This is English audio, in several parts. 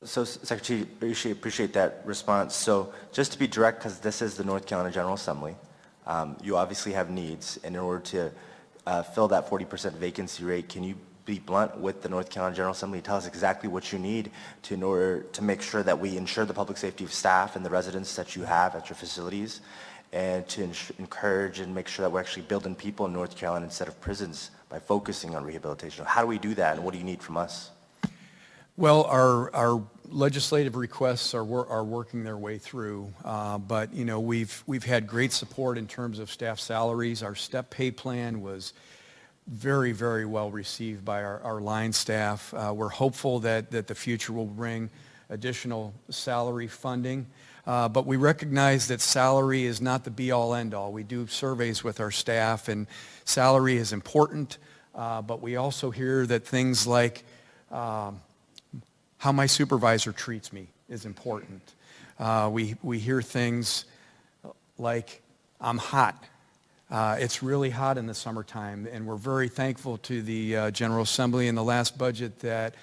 So, Secretary Ishee, appreciate that response. So, just to be direct, because this is the North Carolina General Assembly, you obviously have needs, and in order to fill that 40% vacancy rate, can you be blunt with the North Carolina General Assembly? Tell us exactly what you need in order to make sure that we ensure the public safety of staff and the residents that you have at your facilities, and to encourage and make sure that we're actually building people in North Carolina instead of prisons by focusing on rehabilitation. How do we do that, and what do you need from us? Well, our legislative requests are working their way through, but we've had great support in terms of staff salaries. Our step pay plan was very, very well received by our line staff. We're hopeful that the future will bring additional salary funding, but we recognize that salary is not the be-all, end-all. We do surveys with our staff, and salary is important, but we also hear that things like how my supervisor treats me is important. We hear things like, I'm hot. It's really hot in the summertime, and we're very thankful to the General Assembly in the last budget that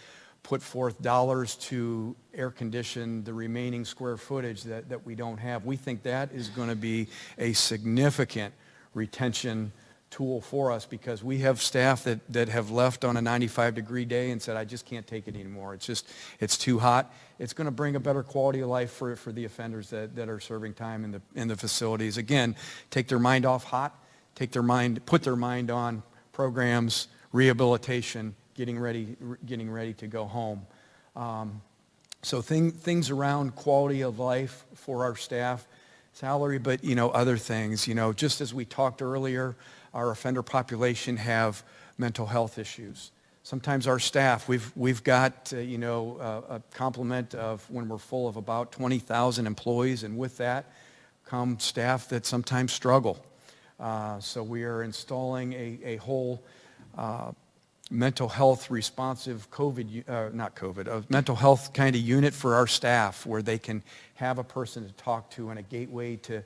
put forth dollars to air condition the remaining square footage that we don't have. We think that is going to be a significant retention tool for us, because we have staff that have left on a 95-degree day and said, I just can't take it anymore. It's too hot. It's going to bring a better quality of life for the offenders that are serving time in the facilities. Again, take their mind off hot, put their mind on programs, rehabilitation, getting ready to go home. So things around quality of life for our staff, salary, but other things. Just as we talked earlier, our offender population have mental health issues. Sometimes our staff, we've got a complement of, when we're full of about 20,000 employees, and with that come staff that sometimes struggle. So we are installing a whole mental health responsive mental health kind of unit for our staff, where they can have a person to talk to and a gateway to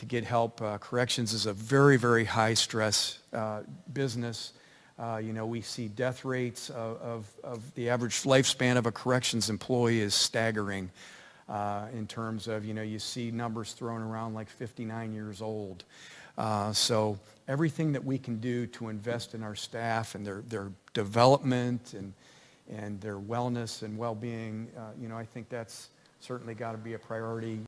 get help. Corrections is a very, very high stress business. We see death rates of the average lifespan of a corrections employee is staggering in terms of, you see numbers thrown around like 59 years old. So everything that we can do to invest in our staff and their development and their wellness and well-being, I think that's certainly got to be a priority.